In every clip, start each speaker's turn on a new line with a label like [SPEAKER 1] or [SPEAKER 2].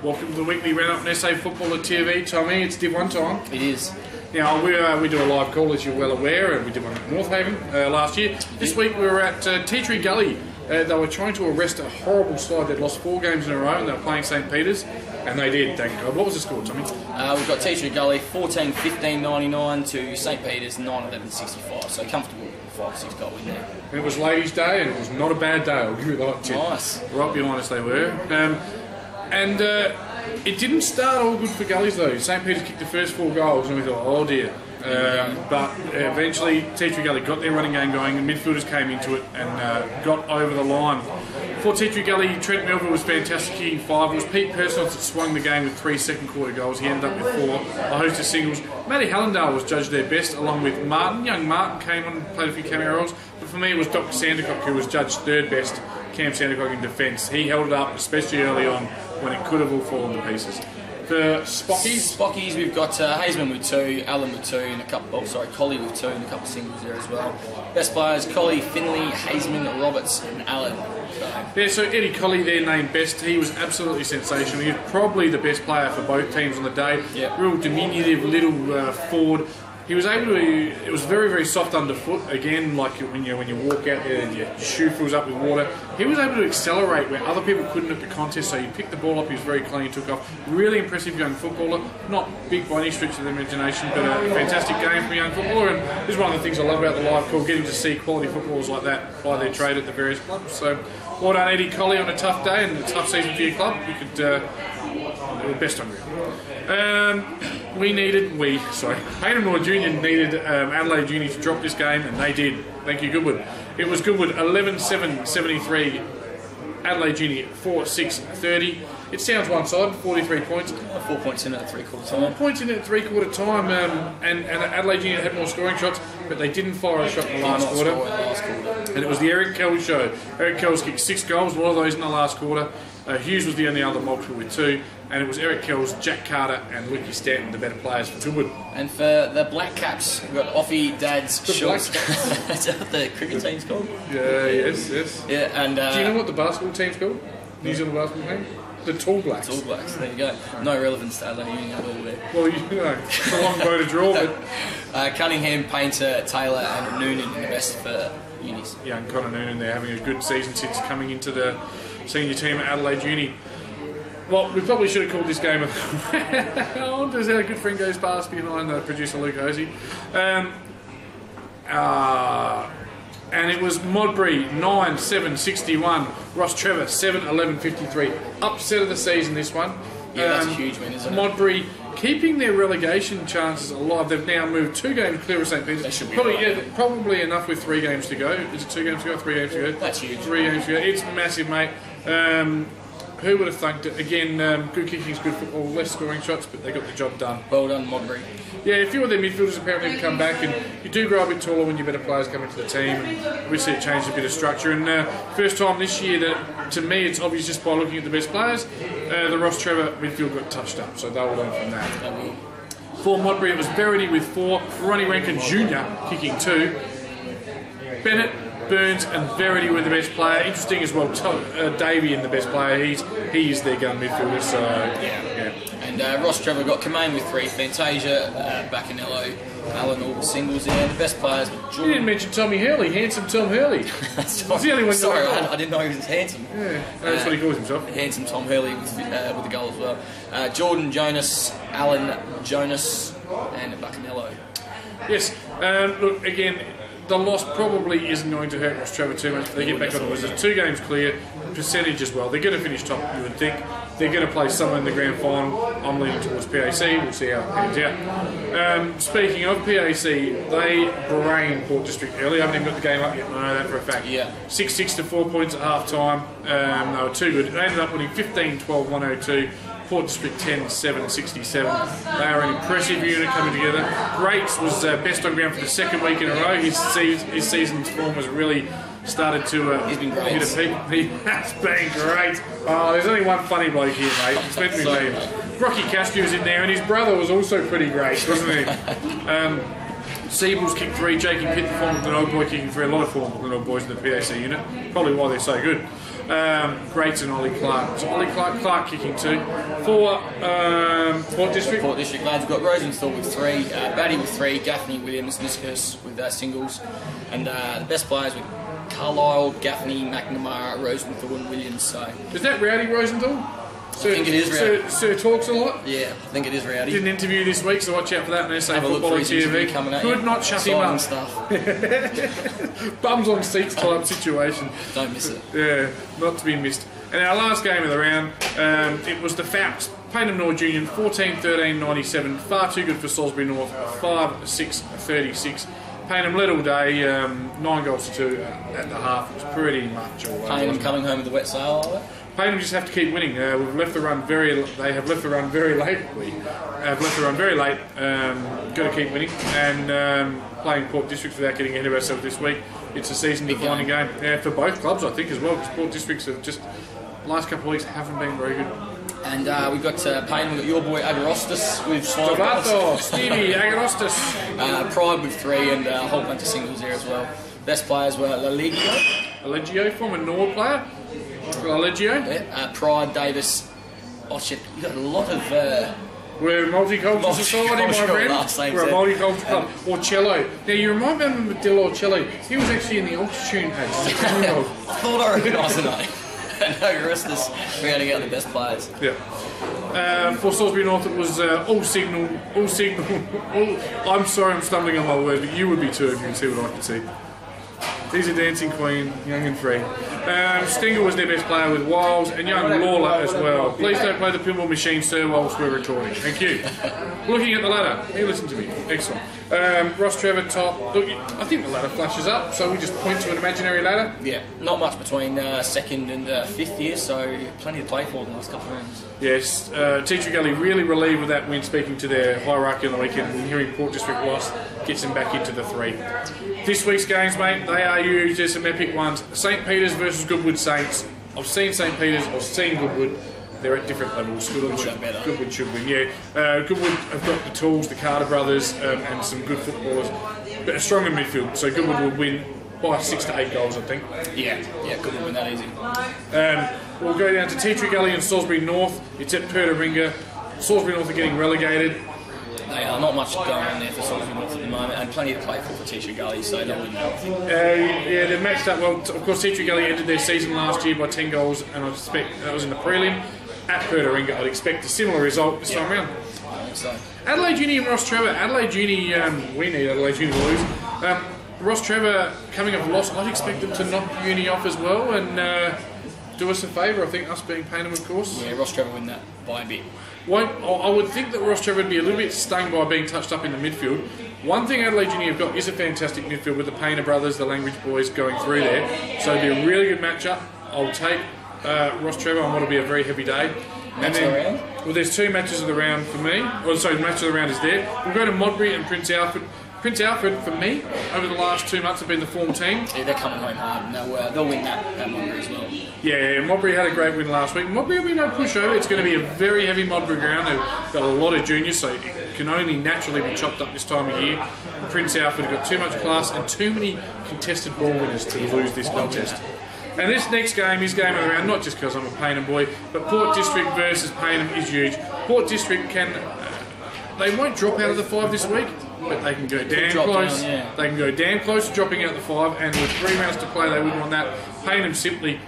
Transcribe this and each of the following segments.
[SPEAKER 1] Welcome to the weekly roundup on SA Footballer TV. Tommy, it's Div 1 time.
[SPEAKER 2] It is.
[SPEAKER 1] Now, we do a live call, as you're well aware, and we did one at North Haven last year. This week we were at Tea Tree Gully. They were trying to arrest a horrible side. They'd lost 4 games in a row and they were playing St Peters, and they did, thank God. What was the score, Tommy?
[SPEAKER 2] We've got Tea Tree Gully 14-15-99 to St Peters 9-11-65, so comfortable 5-6 goal win there.
[SPEAKER 1] And it was Ladies' Day, and it was not a bad day, I'll give you that.
[SPEAKER 2] Nice.
[SPEAKER 1] Right behind us they were. It didn't start all good for Gullies though. St Peters kicked the first 4 goals and we thought, oh dear. But eventually Tea Tree Gully got their running game going and midfielders came into it and got over the line. For Tea Tree Gully, Trent Melville was fantastic, kicking 5. It was Pete Personos that swung the game with 3 second quarter goals. He ended up with 4, a host of singles. Matty Hallindale was judged their best, along with Martin. Young Martin came on and played a few cameo roles. But for me it was Dr. Sandercock who was judged 3rd best. Cam Sandercock in defence. He held it up, especially early on, when it could have all fallen to pieces. For Spockies,
[SPEAKER 2] we've got Hazeman with 2, Allen with 2, and a couple. Oh, sorry, Collie with 2, and a couple of singles there as well. Best players: Collie, Finley, Hazeman, Roberts, and Allen.
[SPEAKER 1] So Eddie Collie there named best. He was absolutely sensational. He was probably the best player for both teams on the day.
[SPEAKER 2] Yep.
[SPEAKER 1] Real diminutive little forward. He was able to. It was very, very soft underfoot. Again, like when you walk out there and your shoe fills up with water. He was able to accelerate where other people couldn't at the contest. So he picked the ball up. He was very clean. Took off. Really impressive young footballer. Not big by any stretch of the imagination, but a fantastic game for a young footballer. And this is one of the things I love about the live call: getting to see quality footballers like that by their trade at the various clubs. So well done, Eddie Collie, on a tough day and a tough season for your club. You could. Best on ground. Hayden Moore Jr. needed Adelaide Junior to drop this game, and they did. Thank you, Goodwood. It was Goodwood 11-7-73, Adelaide Junior 4-6-30. It sounds one-sided, 43 points.
[SPEAKER 2] 4 points in at 3/4 time.
[SPEAKER 1] 4 points in at 3/4 time, and Adelaide Junior had more scoring shots, but they didn't fire a shot in the last quarter. And it was the Eric Kells show. Eric Kells kicked 6 goals, a lot of those in the last quarter. Hughes was the only other multiple with 2, and it was Eric Kells, Jack Carter, and Lucky Stanton, the better players for Goodwood.
[SPEAKER 2] And for the Black Caps, we've got Offie, Dads, Schultz.
[SPEAKER 1] Black Caps.
[SPEAKER 2] Is that what the cricket team's called?
[SPEAKER 1] Yes.
[SPEAKER 2] Yeah, and
[SPEAKER 1] do you know what the basketball team's called? New Zealand basketball team? The Tall Blacks.
[SPEAKER 2] Tall Blacks, there you go. No relevance to Adelaide Union at all there.
[SPEAKER 1] Well, it's a long bow to draw, but...
[SPEAKER 2] Cunningham, Painter, Taylor, and Noonan in the best for unis.
[SPEAKER 1] Yeah, and Connor Noonan, they're having a good season since coming into the senior team at Adelaide Uni. Well, we probably should have called this game as our good friend goes past behind producer Luke Hosey. And it was Modbury 9-7-61, Ross Trevor 7-11-53. Upset of the season, this one.
[SPEAKER 2] Yeah, that's a huge win, isn't it?
[SPEAKER 1] Modbury keeping their relegation chances alive. They've now moved 2 games clear of St Peters.
[SPEAKER 2] They should be
[SPEAKER 1] probably enough with 3 games to go. Is it 2 games to go? 3 games to go?
[SPEAKER 2] That's huge.
[SPEAKER 1] 3 games to go. It's massive, mate. Who would have thunked it? Again, good kicking is good football, less scoring shots, but they got the job done.
[SPEAKER 2] Well done, Modbury.
[SPEAKER 1] Yeah, a few of their midfielders apparently have come back, and you do grow a bit taller when your better players come into the team, and obviously it changed a bit of structure. And first time this year that, to me, it's obvious just by looking at the best players, the Ross Trevor midfield got touched up, so they'll learn from that. For Modbury, it was Verity with 4, Ronnie Rankin Jr. kicking 2, Bennett, Burns and Verity were the best player. Interesting as well, Davey in the best player. He is their gun midfielder. So yeah.
[SPEAKER 2] And Ross Trevor got Kamain with 3, Fantasia, Bacanello, Allen all singles there. The best players were Jordan.
[SPEAKER 1] You didn't mention Tommy Hurley, handsome Tom Hurley.
[SPEAKER 2] That's the only one. Sorry, I didn't know he was handsome.
[SPEAKER 1] Yeah, that's what he calls himself.
[SPEAKER 2] Handsome Tom Hurley with the goal as well. Jordan Jonas, Allen Jonas, and Bacanello.
[SPEAKER 1] Yes. Look again. The loss probably isn't going to hurt Ross Trevor too much. They get back on the Wizards. 2 games clear, percentage as well. They're going to finish top, you would think. They're going to play somewhere in the grand final. I'm leaning towards PAC. We'll see how it pans out. Speaking of PAC, they brained Port District early. I haven't even got the game up yet. I know that for a fact.
[SPEAKER 2] Yeah.
[SPEAKER 1] 6-6 to 4 points at half time. They were too good. They ended up winning 15-12-102. Port District 10-7-67. They are an impressive unit coming together. Greats was best on ground for the 2nd week in a row. His season's form has really started to
[SPEAKER 2] He's been great.
[SPEAKER 1] hit a peak. He has been great. Oh, there's only one funny bloke here, mate. It's meant to be me. Rocky Castro was in there, and his brother was also pretty great, wasn't he? Siebel's kicked 3, Jakey Pitt, the former Glenelg boy, kicking 3, a lot of former Glenelg boys in the PAC unit, probably why they're so good. Greats and Ollie Clark. So Ollie Clark kicking 2. For Port District.
[SPEAKER 2] Port District lads, we've got Rosenthal with 3, Batty with 3, Gaffney, Williams, Niskus with singles, and the best players with Carlisle, Gaffney, McNamara, Rosenthal and Williams. So
[SPEAKER 1] is that Rowdy Rosenthal?
[SPEAKER 2] I think it is Rowdy.
[SPEAKER 1] Sir talks a lot?
[SPEAKER 2] Yeah, I think it is Rowdy.
[SPEAKER 1] Did an interview this week, so watch out for that on SA Football TV. Could not shut him up.
[SPEAKER 2] Stuff.
[SPEAKER 1] Bums on seats type situation.
[SPEAKER 2] Don't miss it.
[SPEAKER 1] Yeah, not to be missed. And our last game of the round, it was the Fouts, Payneham North Union, 14-13-97. Far too good for Salisbury North, 5-6-36. Payneham led all day, 9 goals to 2 at the half. It was pretty much all over.
[SPEAKER 2] Payneham coming home with the wet sail, are they?
[SPEAKER 1] Payneham just have to keep winning. We've left the run very. They have left the run very late. We have left the run very late. Got to keep winning and playing Port Districts without getting ahead of ourselves this week. It's a season-defining game. Yeah, for both clubs, I think as well. Because Port Districts have just last couple of weeks haven't been very good.
[SPEAKER 2] And we've got Payneham. We've got your boy Agarostas with
[SPEAKER 1] Stevie Agarostas.
[SPEAKER 2] Pride with 3 and a whole bunch of singles there as well. Best players were
[SPEAKER 1] Allegio, former Nord player. Allegio.
[SPEAKER 2] Yeah, Pride, Davis. Oh shit, you got a lot of.
[SPEAKER 1] We're a multicultural society, my friend. We're a multicultural club. Orcello. Now you remind me of Del Orcello. He was actually in the Altitude
[SPEAKER 2] I thought I recognised the name. No, Augustus, we're going to get the best players.
[SPEAKER 1] Yeah. For Salisbury North, it was all signal. I'm sorry, I'm stumbling on my words, but you would be too if you can see what I can see. He's a dancing queen, young and free. Stinger was their best player with Wiles and young Lawler as well. Please don't play the pinball machine, sir, whilst we're recording. Thank you. Looking at the ladder. You listen to me. Excellent. Ross Trevor top. Look, I think the ladder flashes up, so we just point to an imaginary ladder.
[SPEAKER 2] Yeah, not much between second and fifth here, so plenty to play for in the last couple of rounds.
[SPEAKER 1] Yes, Teacher Gully really relieved with that win, speaking to their hierarchy on the weekend, and hearing Port District lost gets them back into the 3. This week's games, mate, they are huge. There's some epic ones. St Peter's versus Goodwood Saints. I've seen St Peter's, I've seen Goodwood. They're at different levels. Goodwood should win, yeah. Goodwood have got the tools, the Carter brothers, and some good footballers. But a stronger midfield, so Goodwood will win by 6 to 8 goals, I think.
[SPEAKER 2] Yeah, Goodwood win that easy.
[SPEAKER 1] We'll go down to Tea Tree Gully and Salisbury North. It's at Pertaringa. Salisbury North are getting relegated.
[SPEAKER 2] They are not much going on there for Salisbury North at the moment, and plenty to play for Tea Tree Gully, so they'll win.
[SPEAKER 1] Yeah, they've matched up well. Of course, Tea Tree Gully ended their season last year by 10 goals, and I expect that was in the prelim. At Pertaringa, I'd expect a similar result this time round.
[SPEAKER 2] I think so.
[SPEAKER 1] Adelaide Uni and Ross Trevor. Adelaide Uni, we need Adelaide Uni to lose. Ross Trevor coming off a loss, I'd expect them to knock Uni off as well and do us a favour. I think us being Payneham, of course.
[SPEAKER 2] Yeah, Ross Trevor win that by a bit.
[SPEAKER 1] I would think that Ross Trevor would be a little bit stung by being touched up in the midfield. One thing Adelaide Uni have got is a fantastic midfield with the Paynter brothers, the Language boys going through there. So it'll be a really good matchup. I'll take Ross Trevor on what will be a very heavy day.
[SPEAKER 2] And then,
[SPEAKER 1] well, there's 2 matches of the round for me. Well, sorry, the match of the round is there. We'll go to Modbury and Prince Alfred. Prince Alfred, for me, over the last 2 months have been the form team.
[SPEAKER 2] Yeah, they're coming home hard, and they'll win that Modbury as well.
[SPEAKER 1] Yeah, Modbury had a great win last week. Modbury will be no pushover. It's going to be a very heavy Modbury ground. They've got a lot of juniors, so it can only naturally be chopped up this time of year. And Prince Alfred have got too much class and too many contested ball winners to lose this contest. And this next game is game of the round, not just because I'm a Payneham boy, but Port District versus Payneham is huge. Port District they won't drop out of the 5 this week, but they can go damn close.
[SPEAKER 2] Down, yeah.
[SPEAKER 1] They can go damn close to dropping out the 5, and with 3 rounds to play, they wouldn't want that. Payneham simply,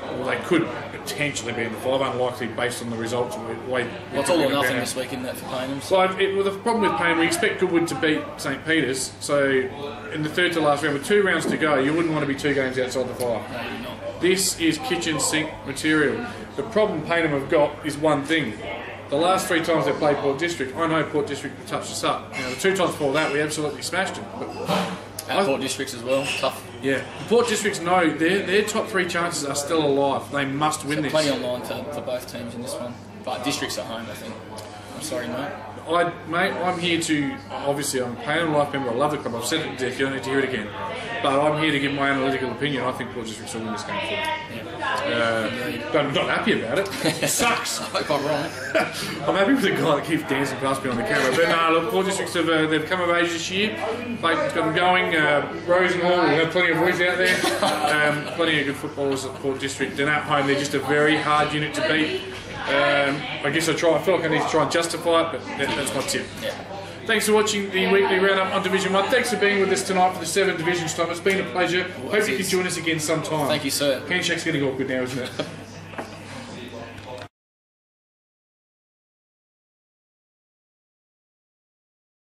[SPEAKER 1] well, they could potentially be in the 5, unlikely based on the results.
[SPEAKER 2] It's all or nothing this week, isn't it, for Payneham?
[SPEAKER 1] So the problem with Payneham, we expect Goodwood to beat St Peter's, so in the 3rd to last round, with 2 rounds to go, you wouldn't want to be 2 games outside the 5.
[SPEAKER 2] No, you're not.
[SPEAKER 1] This is kitchen sink material. The problem Payneham have got is one thing. The last 3 times they played Port District, I know Port District touched us up. The 2 times before that, we absolutely smashed them.
[SPEAKER 2] Port Districts as well, tough.
[SPEAKER 1] Yeah, Port Districts know their top 3 chances are still alive. They must win this.
[SPEAKER 2] Plenty on line for both teams in this one, but Districts at home, I think. I'm sorry, mate.
[SPEAKER 1] Mate, I'm here to, obviously I'm a Pain and Life member, I love the club, I've said it to death, you don't need to hear it again. But I'm here to give my analytical opinion. I think Port District's will win this game forward. I'm not happy about it. It sucks.
[SPEAKER 2] I hope I'm wrong.
[SPEAKER 1] I'm happy with the guy that keeps dancing past me on the camera. But no, look, Port Districts they've come of age this year. They've got them going. Rosenhall, we have plenty of boys out there. Plenty of good footballers at Port District. And at home, they're just a very hard unit to beat. I guess I feel like I need to try and justify it, but that's my tip.
[SPEAKER 2] Yeah.
[SPEAKER 1] Thanks for watching the weekly roundup on Division 1. Thanks for being with us tonight for the 7 divisions time. It's been a pleasure. Hope you can join us again sometime.
[SPEAKER 2] Thank you, sir.
[SPEAKER 1] Handshake's going to go good now, isn't it?